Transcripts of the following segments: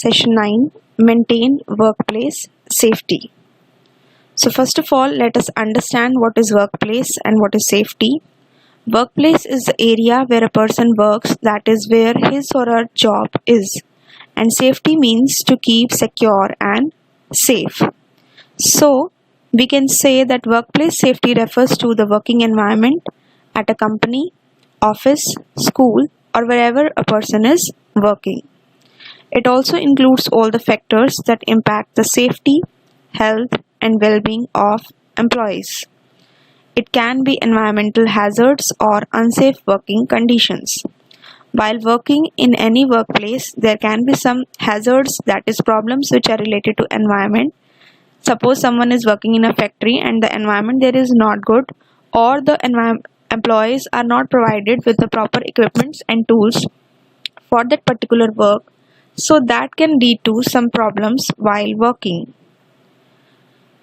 Session 9, Maintain Workplace Safety. So first of all, let us understand what is workplace and what is safety. Workplace is the area where a person works, that is where his or her job is. And safety means to keep secure and safe. So we can say that workplace safety refers to the working environment at a company, office, school, or wherever a person is working. It also includes all the factors that impact the safety, health, and well-being of employees. It can be environmental hazards or unsafe working conditions. While working in any workplace, there can be some hazards, that is problems which are related to environment. Suppose someone is working in a factory and the environment there is not good, or the employees are not provided with the proper equipments and tools for that particular work. So that can lead to some problems while working.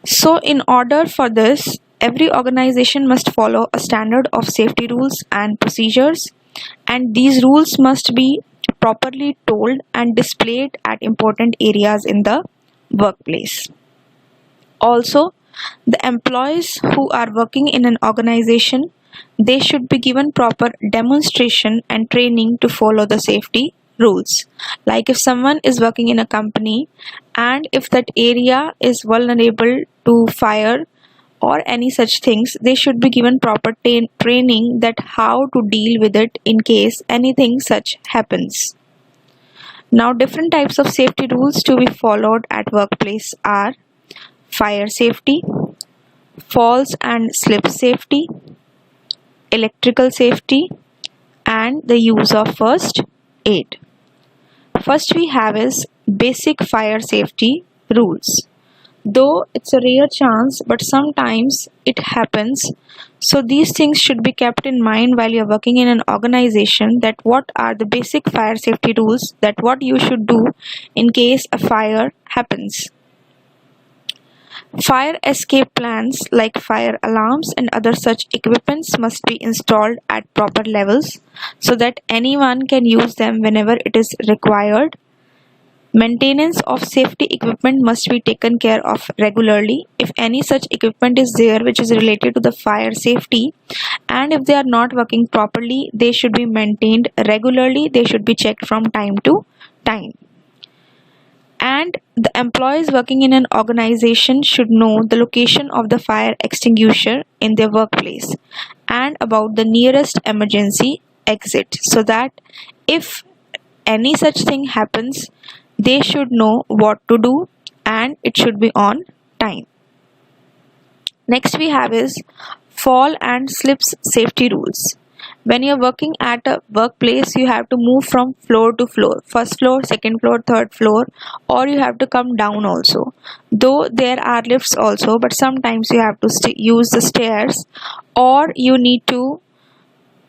So in order for this, every organization must follow a standard of safety rules and procedures, and these rules must be properly told and displayed at important areas in the workplace. Also, the employees who are working in an organization, they should be given proper demonstration and training to follow the safety rules. Like if someone is working in a company and if that area is vulnerable to fire or any such things, they should be given proper training that how to deal with it in case anything such happens. Now, different types of safety rules to be followed at workplace are fire safety, falls and slip safety, electrical safety, and the use of first aid. First we have is basic fire safety rules. Though it's a rare chance, but sometimes it happens. So these things should be kept in mind while you're working in an organization, that what are the basic fire safety rules, that what you should do in case a fire happens. Fire escape plans like fire alarms and other such equipments must be installed at proper levels so that anyone can use them whenever it is required. Maintenance of safety equipment must be taken care of regularly. If any such equipment is there which is related to the fire safety, and if they are not working properly, they should be maintained regularly. They should be checked from time to time. And the employees working in an organization should know the location of the fire extinguisher in their workplace and about the nearest emergency exit, so that if any such thing happens, they should know what to do and it should be on time. Next we have is fall and slips safety rules. When you're working at a workplace, you have to move from floor to floor, first floor, second floor, third floor, or you have to come down also. Though there are lifts also, but sometimes you have to use the stairs, or you need to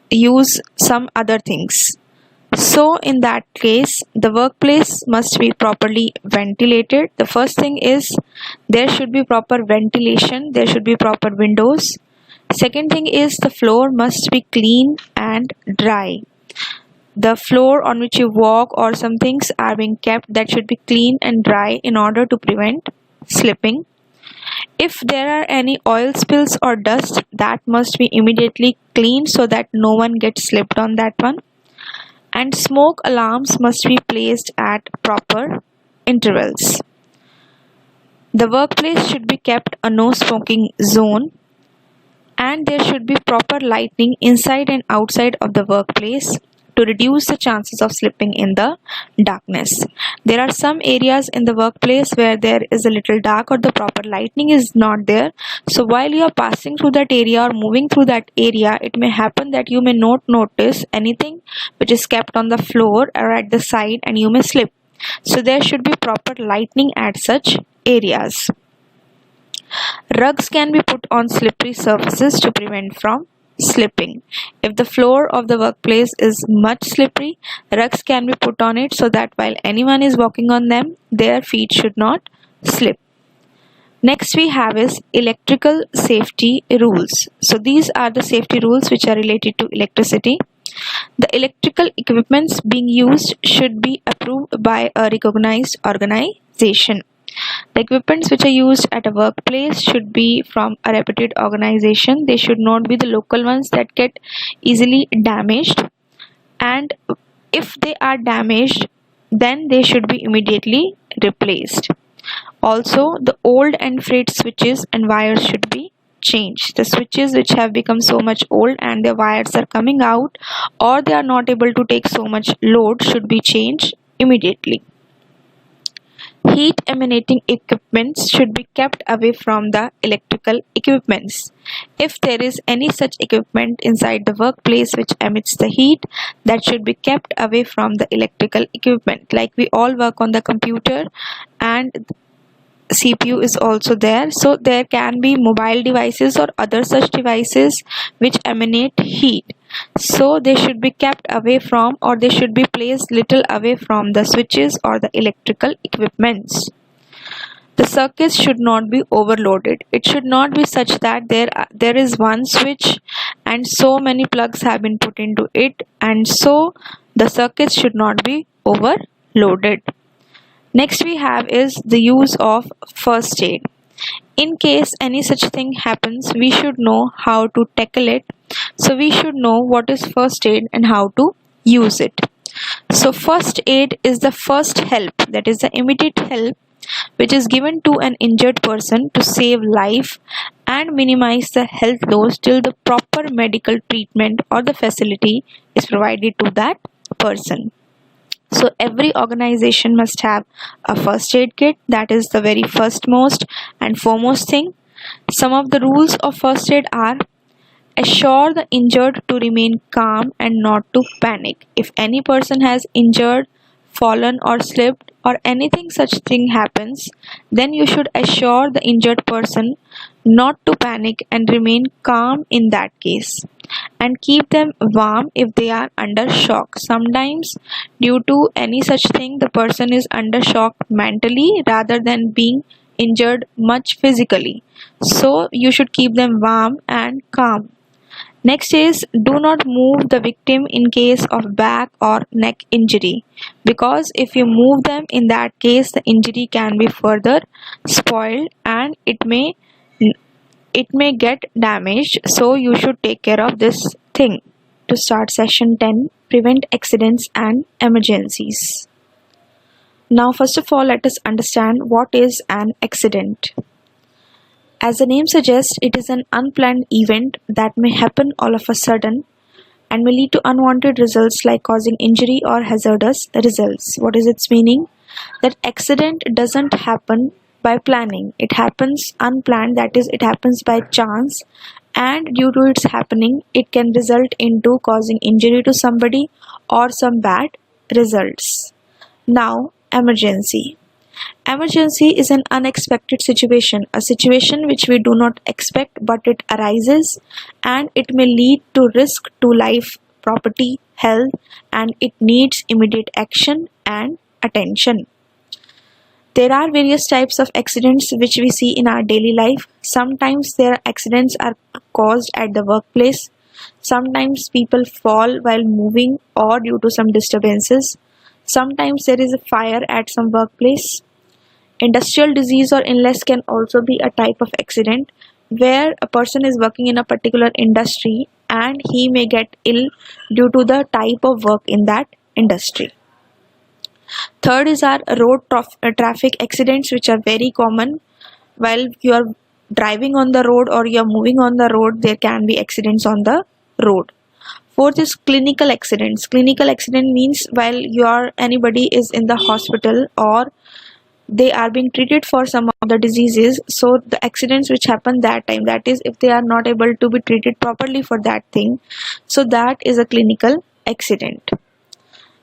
use some other things. So in that case, the workplace must be properly ventilated. The first thing is there should be proper ventilation, there should be proper windows. Second thing is the floor must be clean and dry. The floor on which you walk or some things are being kept, that should be clean and dry in order to prevent slipping. If there are any oil spills or dust, that must be immediately cleaned so that no one gets slipped on that one. And smoke alarms must be placed at proper intervals. The workplace should be kept a no smoking zone, and there should be proper lighting inside and outside of the workplace to reduce the chances of slipping in the darkness. There are some areas in the workplace where there is a little dark or the proper lighting is not there. So while you are passing through that area or moving through that area, it may happen that you may not notice anything which is kept on the floor or at the side and you may slip. So there should be proper lighting at such areas. Rugs can be put on slippery surfaces to prevent from slipping. If the floor of the workplace is much slippery, rugs can be put on it so that while anyone is walking on them, their feet should not slip. Next we have is electrical safety rules. So these are the safety rules which are related to electricity. The electrical equipments being used should be approved by a recognized organization. The equipments which are used at a workplace should be from a reputed organization. They should not be the local ones that get easily damaged, and if they are damaged, then they should be immediately replaced. Also, the old and frayed switches and wires should be changed. The switches which have become so much old and the wires are coming out, or they are not able to take so much load, should be changed immediately. Heat emanating equipments should be kept away from the electrical equipments. If there is any such equipment inside the workplace which emits the heat, that should be kept away from the electrical equipment. Like we all work on the computer and CPU is also there, so there can be mobile devices or other such devices which emanate heat, so they should be kept away from, or they should be placed little away from the switches or the electrical equipments. The circuits should not be overloaded. It should not be such that there is one switch and so many plugs have been put into it, and so the circuits should not be overloaded. Next we have is the use of first aid. In case any such thing happens, we should know how to tackle it. So we should know what is first aid and how to use it. So first aid is the first help, that is the immediate help which is given to an injured person to save life and minimize the health loss till the proper medical treatment or the facility is provided to that person. So every organization must have a first aid kit. That is the very firstmost and foremost thing. Some of the rules of first aid are: assure the injured to remain calm and not to panic. If any person has injured, fallen or slipped, or anything such thing happens, then you should assure the injured person not to panic and remain calm in that case, and keep them warm if they are under shock. Sometimes due to any such thing the person is under shock mentally rather than being injured much physically, so you should keep them warm and calm. Next is, do not move the victim in case of back or neck injury, because if you move them, in that case the injury can be further spoiled and it may get damaged, so you should take care of this thing. To start session 10, prevent accidents and emergencies. Now first of all, let us understand what is an accident. As the name suggests, it is an unplanned event that may happen all of a sudden and may lead to unwanted results like causing injury or hazardous results. What is its meaning? That accident doesn't happen by planning. It happens unplanned, that is, it happens by chance, and due to its happening, it can result into causing injury to somebody or some bad results. Now, emergency. Emergency is an unexpected situation, a situation which we do not expect but it arises, and it may lead to risk to life, property, health, and it needs immediate action and attention. There are various types of accidents which we see in our daily life. Sometimes their accidents are caused at the workplace. Sometimes people fall while moving or due to some disturbances. Sometimes there is a fire at some workplace. Industrial disease or illness can also be a type of accident where a person is working in a particular industry and he may get ill due to the type of work in that industry. Third is our road traffic accidents, which are very common. While you are driving on the road or you are moving on the road, there can be accidents on the road. Fourth is clinical accidents. Clinical accident means while anybody is in the hospital or they are being treated for some of the diseases, so the accidents which happen that time, that is if they are not able to be treated properly for that thing, so that is a clinical accident.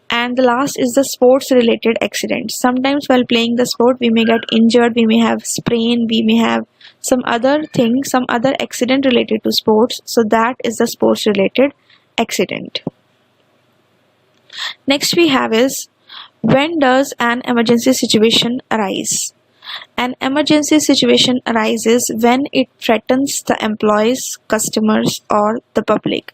And the last is the sports related accidents. Sometimes while playing the sport we may get injured, we may have sprain, we may have some other thing, some other accident related to sports, so that is the sports related accident. Next we have is, when does an emergency situation arise? An emergency situation arises when it threatens the employees, customers, or the public.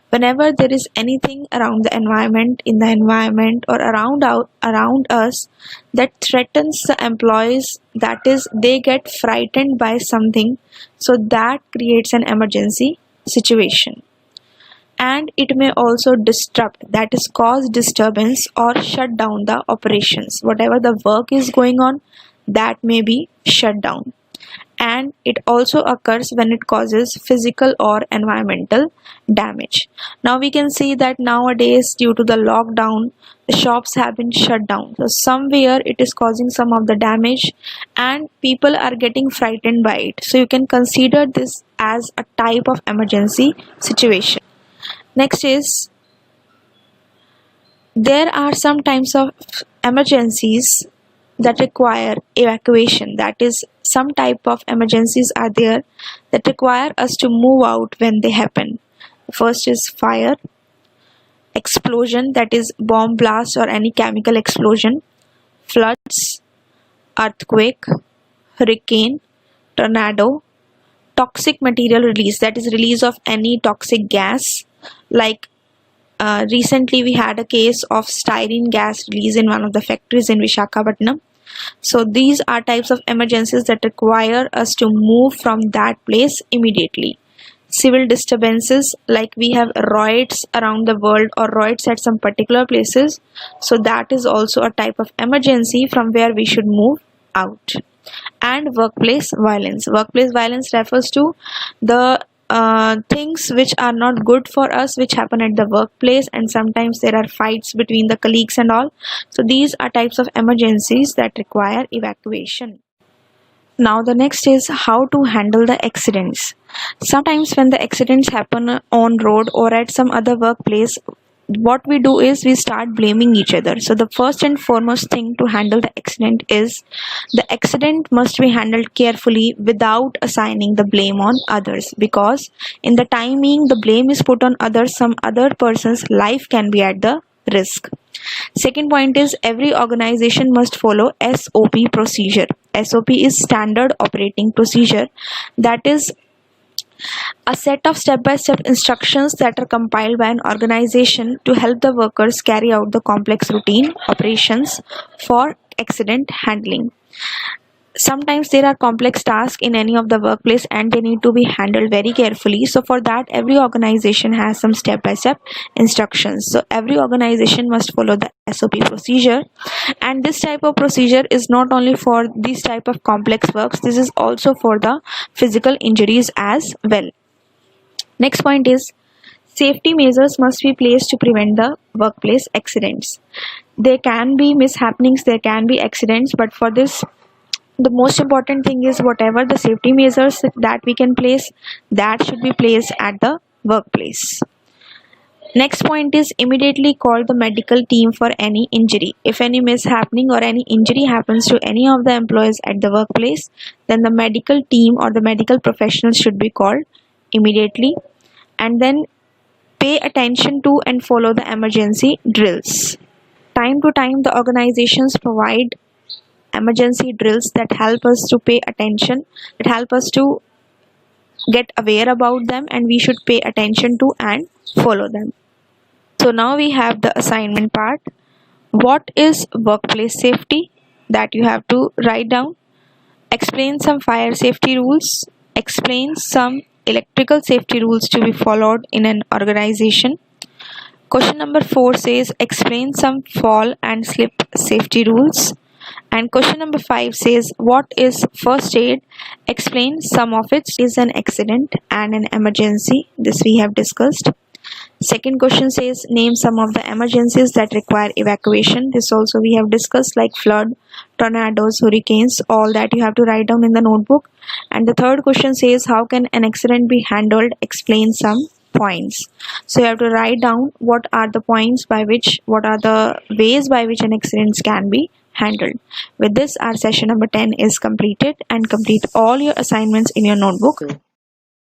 Whenever there is anything around the environment, in the environment, or around us that threatens the employees, that is, they get frightened by something, so that creates an emergency situation. And it may also disrupt, that is, cause disturbance or shut down the operations. Whatever the work is going on, that may be shut down. And it also occurs when it causes physical or environmental damage. Now we can see that nowadays, due to the lockdown, the shops have been shut down, so somewhere it is causing some of the damage and people are getting frightened by it, so you can consider this as a type of emergency situation. Next is, there are some types of emergencies that require evacuation. That is, some type of emergencies are there that require us to move out when they happen. First is fire, explosion, that is bomb blast or any chemical explosion, floods, earthquake, hurricane, tornado, toxic material release, that is release of any toxic gas, like recently we had a case of styrene gas release in one of the factories in Visakhapatnam. So these are types of emergencies that require us to move from that place immediately. Civil disturbances, like we have riots around the world or riots at some particular places, so that is also a type of emergency from where we should move out. And workplace violence. Workplace violence refers to the things which are not good for us, which happen at the workplace, and sometimes there are fights between the colleagues and all. So these are types of emergencies that require evacuation. Now the next is how to handle the accidents. Sometimes when the accidents happen on road or at some other workplace, what we do is we start blaming each other. So the first and foremost thing to handle the accident is, the accident must be handled carefully without assigning the blame on others, because in the time being the blame is put on others, some other person's life can be at the risk. Second point is, every organization must follow SOP procedure. SOP is standard operating procedure, that is a set of step-by-step instructions that are compiled by an organization to help the workers carry out the complex routine operations for accident handling. Sometimes there are complex tasks in any of the workplace and they need to be handled very carefully. So for that, every organization has some step-by-step instructions. So every organization must follow the SOP procedure, and this type of procedure is not only for these type of complex works, this is also for the physical injuries as well. Next point is, safety measures must be placed to prevent the workplace accidents. There can be mishappenings, there can be accidents, but for this, the most important thing is, whatever the safety measures that we can place, that should be placed at the workplace. Next point is, immediately call the medical team for any injury. If any mishappening or any injury happens to any of the employees at the workplace, then the medical team or the medical professionals should be called immediately. And then pay attention to and follow the emergency drills. Time to time, the organizations provide emergency drills that help us to pay attention, that help us to get aware about them, and we should pay attention to and follow them. So now we have the assignment part. What is workplace safety? That you have to write down. Explain some fire safety rules. Explain some electrical safety rules to be followed in an organization. Question number 4 says, explain some fall and slip safety rules. And question number 5 says, what is first aid? Explain some of it. Is an accident and an emergency. This we have discussed. Second question says, name some of the emergencies that require evacuation. This also we have discussed, like flood, tornadoes, hurricanes, all that you have to write down in the notebook. And the third question says, how can an accident be handled? Explain some points. So you have to write down what are the points by which, what are the ways by which an accident can be handled. With this, our session number 10 is completed, and complete all your assignments in your notebook.